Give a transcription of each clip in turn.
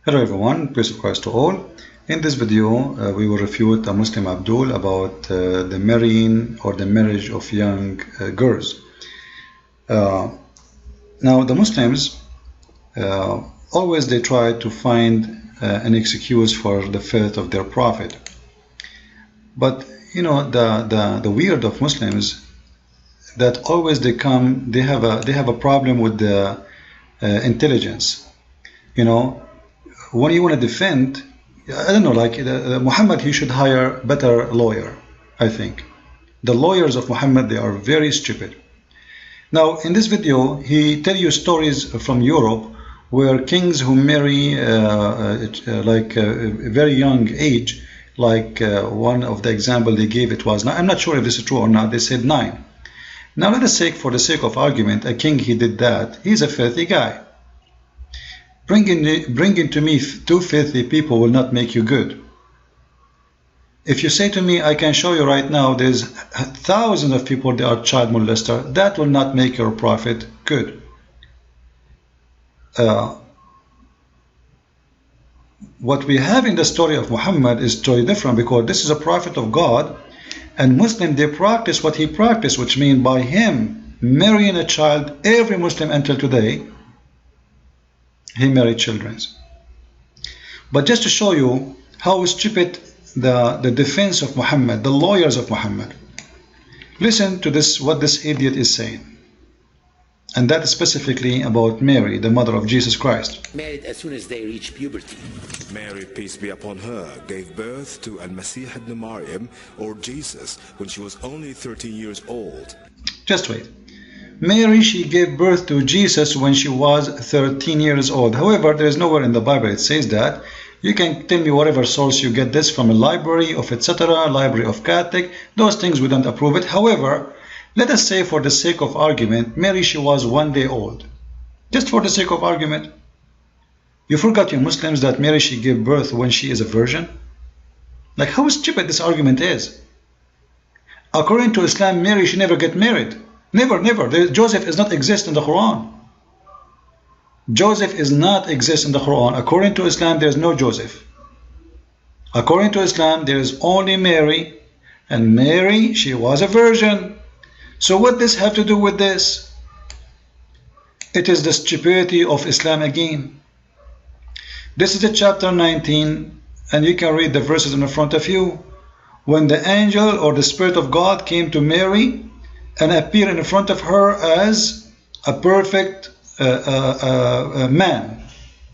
Hello everyone, peace of Christ to all. In this video, we will refute a Muslim Abdul about the marrying or the marriage of young girls. Now, the Muslims always they try to find an excuse for the faith of their prophet. But you know the weird of Muslims that always they have a problem with the intelligence. You know, when you want to defend, I don't know, like Muhammad, he should hire better lawyer. I think the lawyers of Muhammad, they are very stupid. Now in this video he tell you stories from Europe where kings who marry like a very young age, like one of the example they gave, it was, I'm not sure if this is true or not, they said 9. Now let us say, for the sake of argument, a king, he did that, he's a filthy guy. Bringing to me 2 filthy people will not make you good. If you say to me, I can show you right now, there's thousands of people that are child molester, that will not make your prophet good. What we have in the story of Muhammad is totally different, because this is a prophet of God, and Muslim, they practice what he practiced, which means by him marrying a child, every Muslim until today, he married children. But just to show you how stupid the defense of Muhammad, the lawyers of Muhammad, listen to this, what this idiot is saying. And that is specifically about Mary, the mother of Jesus Christ. Married as soon as they reach puberty. Mary, peace be upon her, gave birth to Al-Masih ibn Maryam, or Jesus, when she was only 13 years old. Just wait. Mary, she gave birth to Jesus when she was 13 years old. However, there is nowhere in the Bible it says that. You can tell me whatever source you get this from, a library of etc., library of Catholic. Those things we don't approve it. However, let us say for the sake of argument, Mary, she was 1 day old. Just for the sake of argument. You forgot, you Muslims, that Mary, she gave birth when she is a virgin? Like, how stupid this argument is. According to Islam, Mary, she never get married. Never, never. Joseph does not exist in the Quran. Joseph is not exist in the Quran. According to Islam, there is no Joseph. According to Islam, there is only Mary, and Mary, she was a virgin. So what does this have to do with this? It is the stupidity of Islam again. This is the chapter 19, and you can read the verses in front of you. When the angel or the Spirit of God came to Mary and appeared in front of her as a perfect man.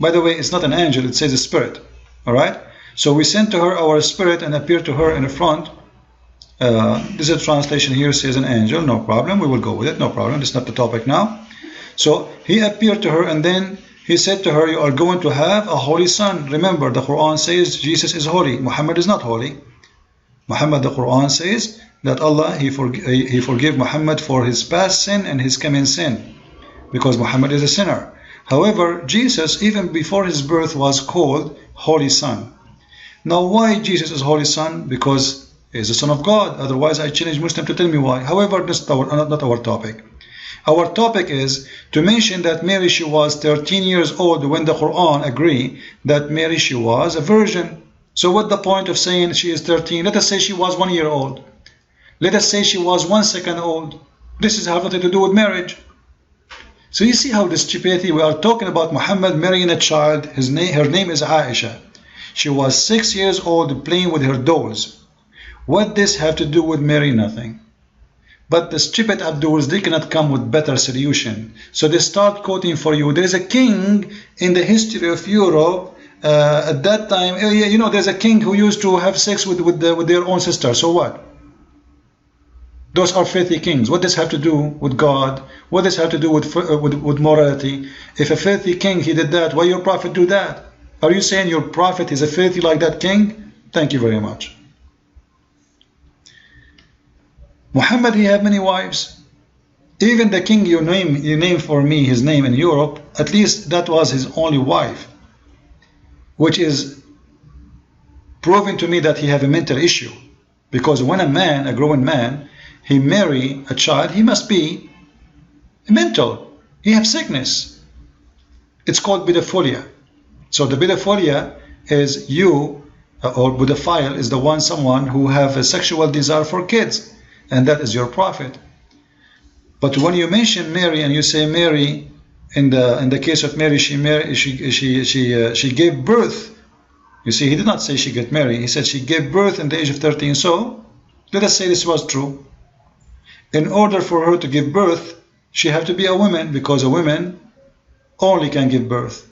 By the way, it's not an angel, it says a spirit. Alright? So we sent to her our spirit and appeared to her in the front. This is a translation here, says an angel, no problem, we will go with it, no problem, it's not the topic now. So he appeared to her, and then he said to her, you are going to have a holy son. Remember, the Quran says Jesus is holy, Muhammad is not holy. Muhammad, the Quran says that Allah, he forgave Muhammad for his past sin and his coming sin, because Muhammad is a sinner. However, Jesus, even before his birth, was called Holy Son. Now, why Jesus is Holy Son? Because he is the Son of God. Otherwise, I challenge Muslim to tell me why. However, this is not our topic. Our topic is to mention that Mary, she was 13 years old when the Quran agree that Mary, she was a virgin. So what's the point of saying she is 13? Let us say she was 1 year old. Let us say she was 1 second old. This is have nothing to do with marriage. So you see how the stupidity, we are talking about Muhammad marrying a child. Her name is Aisha. She was 6 years old playing with her dolls. What this have to do with Mary? Nothing. But the stupid Abduls, they cannot come with better solution. So they start quoting for you. There is a king in the history of Europe at that time. You know, there's a king who used to have sex with their own sister. So what? Those are filthy kings. What does this have to do with God? What does this have to do with morality? If a filthy king, he did that, why your prophet do that? Are you saying your prophet is a filthy like that king? Thank you very much. Muhammad, he had many wives. Even the king you name for me his name in Europe, at least that was his only wife, which is proving to me that he have a mental issue. Because when a man, a grown man, he marry a child, he must be mental. He have sickness. It's called pedophilia. So the pedophilia is you, or pedophile is the one, someone who have a sexual desire for kids, and that is your prophet. But when you mention Mary and you say Mary, in the case of Mary, she gave birth. You see, he did not say she got married. He said she gave birth in the age of 13. So let us say this was true. In order for her to give birth, she had to be a woman, because a woman only can give birth,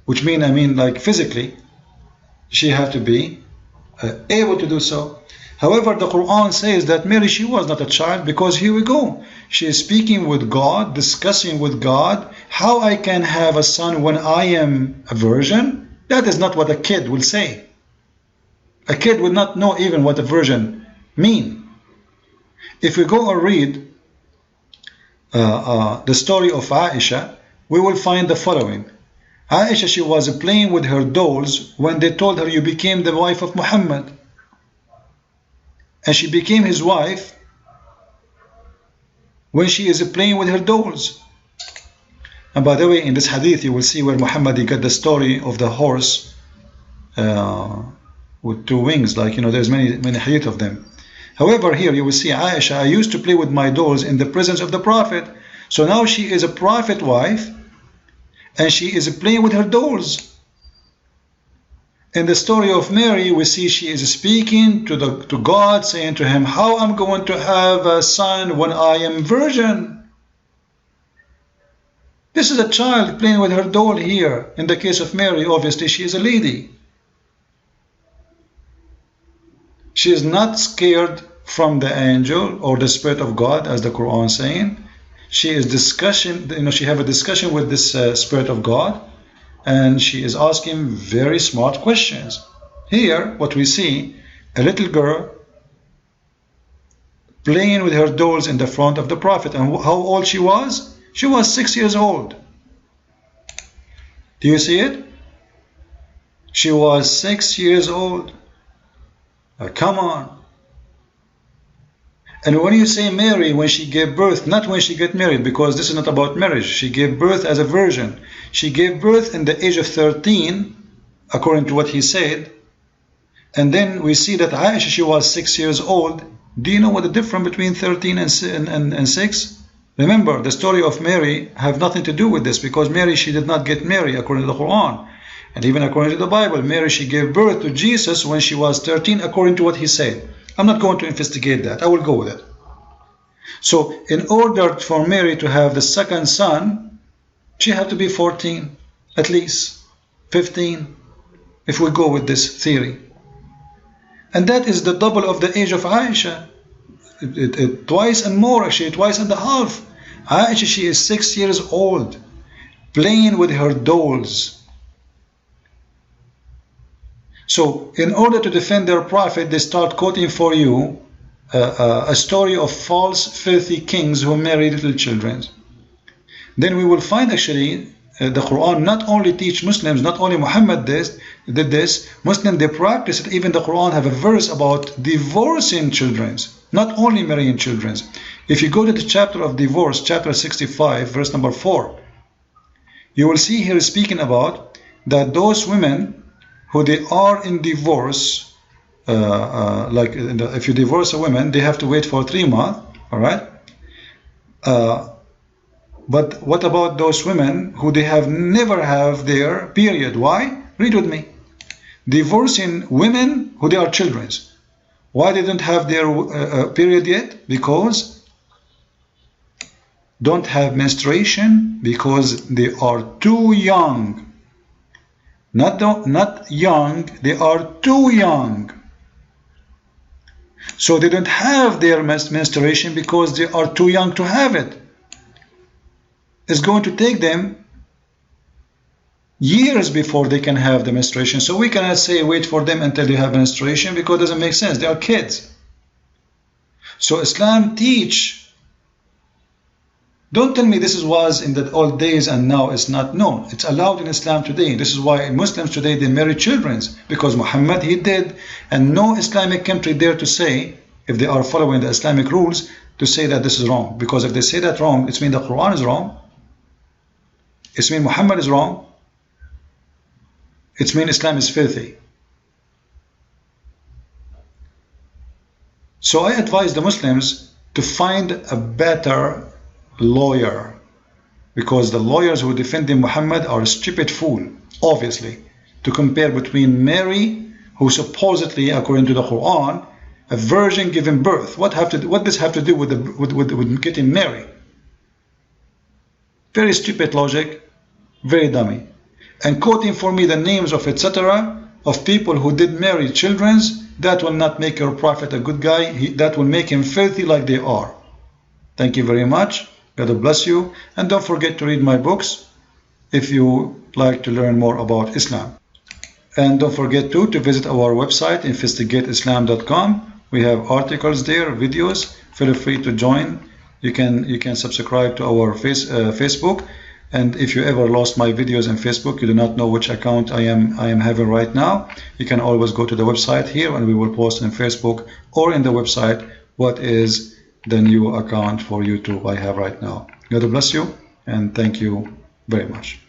which means, like physically, she had to be able to do so. However, the Quran says that Mary, she was not a child, because here we go. She is speaking with God, discussing with God, how I can have a son when I am a virgin. That is not what a kid will say. A kid would not know even what a virgin mean. If we go and read the story of Aisha, we will find the following. Aisha, she was playing with her dolls when they told her, you became the wife of Muhammad. And she became his wife when she is playing with her dolls. And by the way, in this hadith, you will see where Muhammad got the story of the horse with two wings. Like, there's many hadith of them. However, here you will see Aisha, I used to play with my dolls in the presence of the Prophet. So now she is a Prophet wife, and she is playing with her dolls. In the story of Mary, we see she is speaking to God, saying to him, how I'm going to have a son when I am virgin. This is a child playing with her doll here. In the case of Mary, obviously she is a lady. She is not scared from the angel or the Spirit of God, as the Quran is saying. She is she have a discussion with this Spirit of God, and she is asking very smart questions. Here, what we see, a little girl playing with her dolls in the front of the Prophet. And how old she was? She was 6 years old. Do you see it? She was 6 years old. Come on. And when you say Mary, when she gave birth, not when she got married, because this is not about marriage. She gave birth as a virgin. She gave birth in the age of 13, according to what he said. And then we see that Aisha, she was 6 years old. Do you know what the difference between 13 and 6? Remember, the story of Mary have nothing to do with this, because Mary, she did not get married according to the Quran. And even according to the Bible, Mary, she gave birth to Jesus when she was 13, according to what he said. I'm not going to investigate that. I will go with it. So, in order for Mary to have the second son, she had to be 14, at least 15, if we go with this theory. And that is the double of the age of Aisha. Twice and more, actually, twice and a half. Aisha, she is 6 years old, playing with her dolls. So, in order to defend their prophet, they start quoting for you a story of false, filthy kings who marry little children. Then we will find, actually, the Quran not only teach Muslims, not only Muhammad did this, Muslims, they practice it. Even the Quran have a verse about divorcing children, not only marrying children. If you go to the chapter of divorce, chapter 65, verse number 4, you will see here speaking about that those women who they are in divorce, if you divorce a woman, they have to wait for 3 months, all right? But what about those women who they have never have their period? Why? Read with me. Divorcing women who they are children. Why they don't have their period yet? Because don't have menstruation, because they are too young. Not young, they are too young. So they don't have their menstruation because they are too young to have it. It's going to take them years before they can have the menstruation. So we cannot say wait for them until they have menstruation, because it doesn't make sense. They are kids. So Islam teach. Don't tell me this was in the old days and now it's not. No, it's allowed in Islam today. This is why Muslims today, they marry children, because Muhammad, he did, and no Islamic country dare to say, if they are following the Islamic rules, to say that this is wrong. Because if they say that wrong, it means the Quran is wrong. It means Muhammad is wrong. It means Islam is filthy. So I advise the Muslims to find a better lawyer, because the lawyers who defend Muhammad are a stupid fool, obviously, to compare between Mary, who supposedly, according to the Quran, a virgin giving birth. What does this have to do with getting married? Very stupid logic, very dummy. And quoting for me the names of etc. of people who did marry children, that will not make your prophet a good guy. That will make him filthy like they are. Thank you very much. God bless you. And don't forget to read my books if you like to learn more about Islam. And don't forget to visit our website, investigateislam.com. We have articles there, videos. Feel free to join. You can subscribe to our Facebook. And if you ever lost my videos on Facebook, you do not know which account I am having right now, you can always go to the website here, and we will post on Facebook or in the website what is the new account for YouTube I have right now. God bless you, and thank you very much.